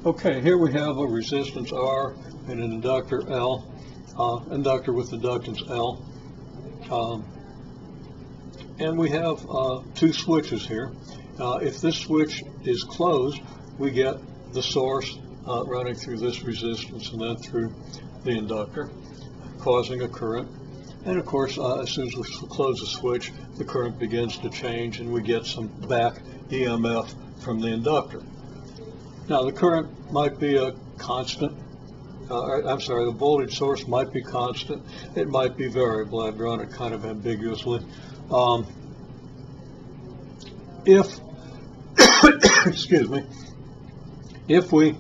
Okay, here we have a resistance R and an inductor L, inductor with inductance L. And we have two switches here. If this switch is closed, we get the source running through this resistance and then through the inductor, causing a current. And of course, as soon as we close the switch, the current begins to change and we get some back EMF from the inductor. Now the current might be a constant, the voltage source might be constant, it might be variable. I've drawn it kind of ambiguously. If, excuse me, if we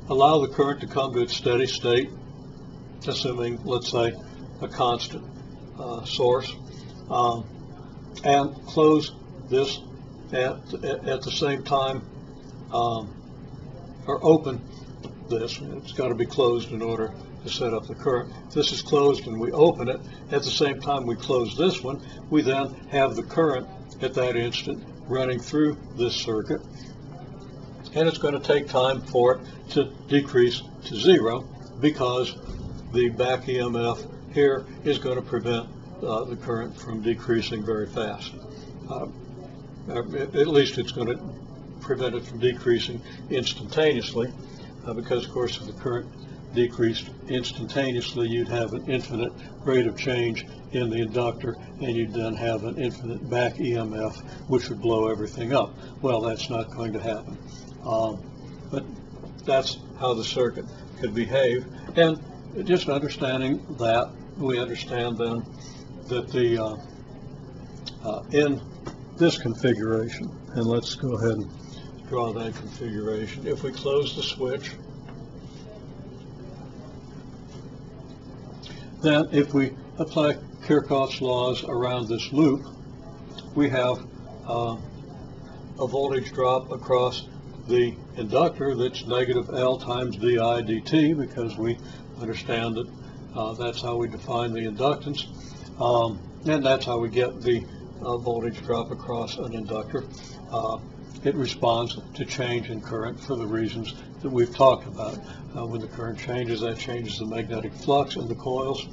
allow the current to come to its steady state, assuming, let's say, a constant source, and close this at the same time, or open this, it's got to be closed in order to set up the current. If this is closed and we open it, at the same time we close this one, we then have the current at that instant running through this circuit, and it's going to take time for it to decrease to zero because the back EMF here is going to prevent the current from decreasing very fast. At least it's going to prevent it from decreasing instantaneously, because of course if the current decreased instantaneously, you'd have an infinite rate of change in the inductor, and you'd then have an infinite back EMF, which would blow everything up. Well, that's not going to happen. But that's how the circuit could behave. And just understanding that, we understand then that the in this configuration, and let's go ahead and draw that configuration. If we close the switch, then if we apply Kirchhoff's laws around this loop, we have a voltage drop across the inductor that's negative L times di dt, because we understand that that's how we define the inductance, and that's how we get the voltage drop across an inductor. It responds to change in current for the reasons that we've talked about. When the current changes, that changes the magnetic flux in the coils,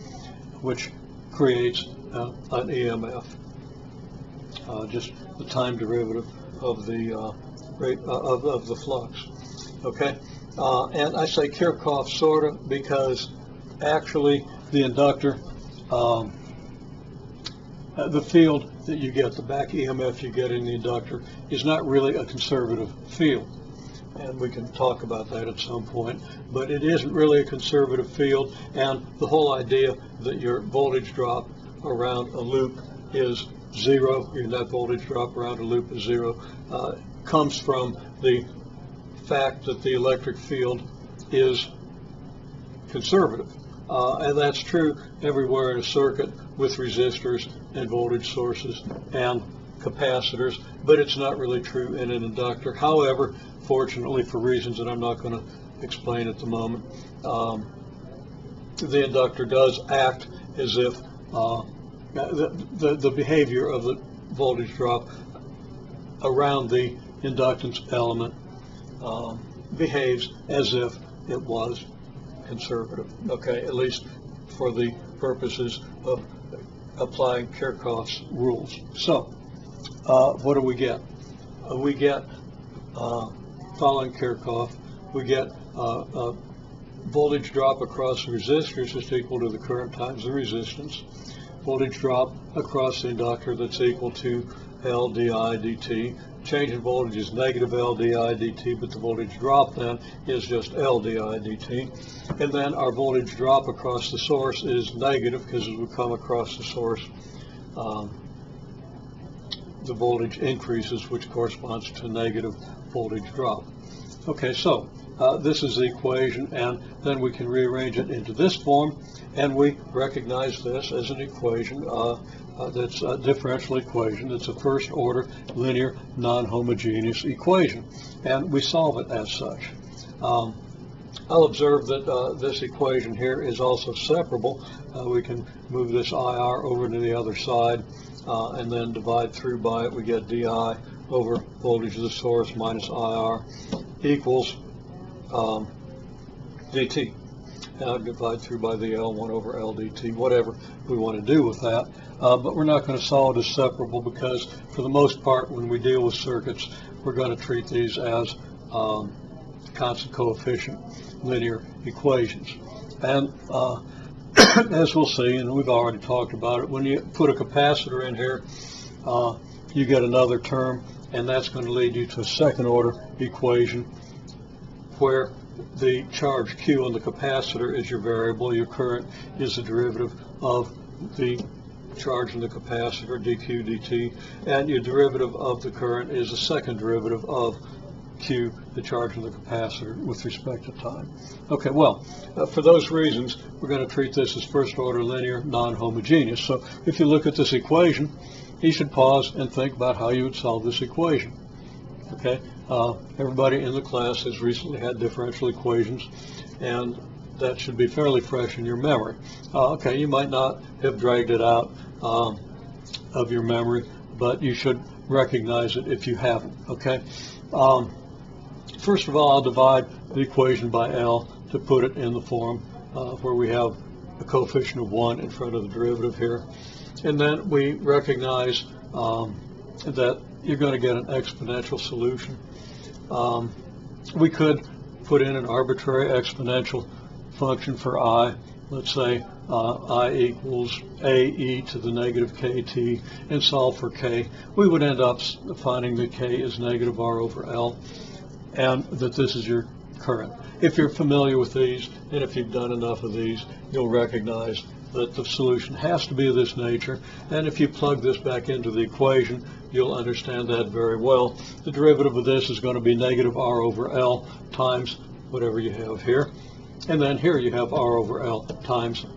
which creates an EMF, just the time derivative of the rate of the flux. Okay, and I say Kirchhoff sort of because actually the inductor, the field that you get, the back EMF you get in the inductor, is not really a conservative field. And we can talk about that at some point, but it isn't really a conservative field, and the whole idea that your voltage drop around a loop is zero, your net voltage drop around a loop is zero, comes from the fact that the electric field is conservative. And that's true everywhere in a circuit with resistors and voltage sources and capacitors, but it's not really true in an inductor. However, fortunately, for reasons that I'm not going to explain at the moment, the inductor does act as if the behavior of the voltage drop around the inductance element behaves as if it was conservative, okay, at least for the purposes of applying Kirchhoff's rules. So, what do we get? We get, following Kirchhoff, we get a voltage drop across resistors is equal to the current times the resistance. Voltage drop across the inductor that's equal to L di dt. Change in voltage is negative L di dt, but the voltage drop then is just L di dt. And then our voltage drop across the source is negative, because as we come across the source, the voltage increases, which corresponds to negative voltage drop. Okay, so this is the equation, and then we can rearrange it into this form, and we recognize this as an equation that's a differential equation. It's a first order linear non-homogeneous equation, and we solve it as such. I'll observe that this equation here is also separable. We can move this IR over to the other side and then divide through by it. We get DI over voltage of the source minus IR equals dt. Now divide through by the L, 1 over L dt, whatever we want to do with that. But we're not going to solve it as separable because for the most part when we deal with circuits, we're going to treat these as constant coefficient linear equations. And as we'll see, and we've already talked about it, when you put a capacitor in here, you get another term, and that's going to lead you to a second order equation where the charge Q on the capacitor is your variable, your current is the derivative of the charge in the capacitor, dq dt, and your derivative of the current is the second derivative of Q, the charge in the capacitor, with respect to time. Okay, well, for those reasons, we're going to treat this as first order linear, non-homogeneous. So if you look at this equation, you should pause and think about how you would solve this equation. Okay, everybody in the class has recently had differential equations, and that should be fairly fresh in your memory. Okay, you might not have dragged it out of your memory, but you should recognize it if you haven't. Okay, first of all, I'll divide the equation by L to put it in the form where we have a coefficient of 1 in front of the derivative here, and then we recognize that you're going to get an exponential solution. We could put in an arbitrary exponential function for I. Let's say I equals AE to the negative KT, and solve for K. We would end up finding that K is negative R over L, and that this is your current. If you're familiar with these, and if you've done enough of these, you'll recognize that the solution has to be of this nature, and if you plug this back into the equation, you'll understand that very well. The derivative of this is going to be negative R over L times whatever you have here, and then here you have R over L times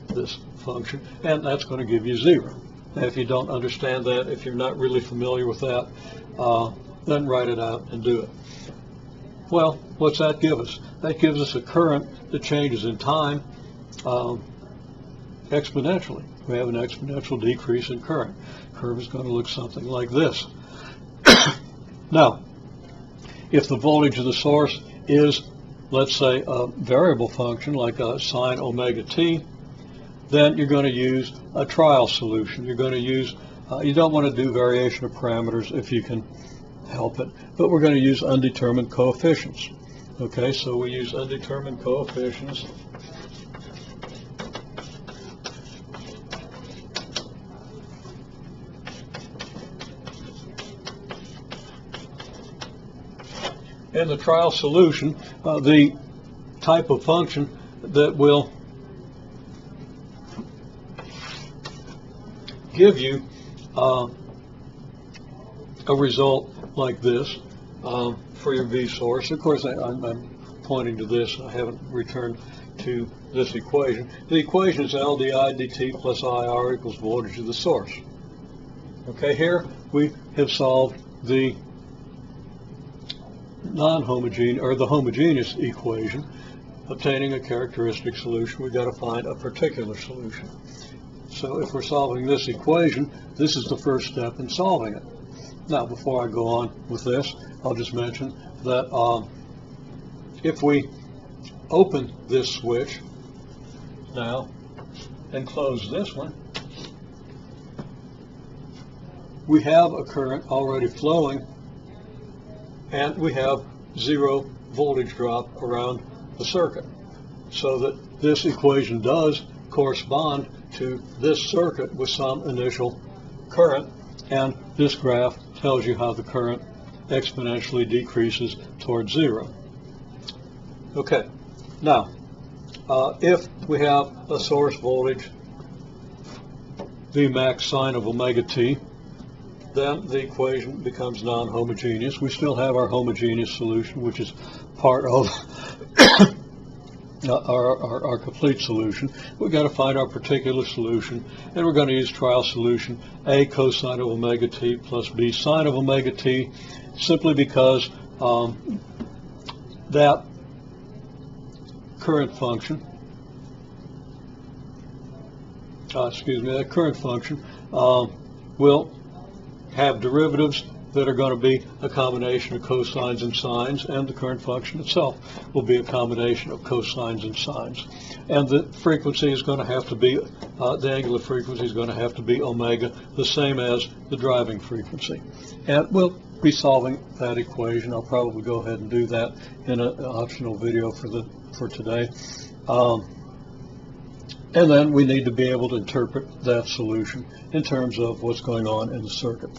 this function, and that's going to give you 0. Now, if you don't understand that, if you're not really familiar with that, then write it out and do it. Well, what's that give us? That gives us a current that changes in time exponentially. We have an exponential decrease in current. Curve is going to look something like this. Now, if the voltage of the source is, let's say, a variable function like a sine omega t, then you're going to use a trial solution. You're going to use, you don't want to do variation of parameters if you can help it, but we're going to use undetermined coefficients. Okay, so we use undetermined coefficients. In the trial solution, the type of function that will give you a result like this for your V source. Of course, I'm pointing to this. I haven't returned to this equation. The equation is L di dt plus IR equals voltage of the source. Okay, here we have solved the non-homogeneous or the homogeneous equation. Obtaining a characteristic solution, we've got to find a particular solution. So if we're solving this equation, this is the first step in solving it. Now, before I go on with this, I'll just mention that if we open this switch now and close this one, we have a current already flowing, and we have 0 voltage drop around the circuit, so that this equation does correspond to this circuit with some initial current, and this graph tells you how the current exponentially decreases towards 0. Okay, now if we have a source voltage V max sine of omega t, then the equation becomes non-homogeneous. We still have our homogeneous solution, which is part of our complete solution. We've got to find our particular solution, and we're going to use trial solution A cosine of omega t plus B sine of omega t, simply because that current function, that current function will have derivatives that are going to be a combination of cosines and sines, and the current function itself will be a combination of cosines and sines. And the frequency is going to have to be, the angular frequency is going to have to be omega, the same as the driving frequency. And we'll be solving that equation. I'll probably go ahead and do that in an optional video for today. And then we need to be able to interpret that solution in terms of what's going on in the circuit.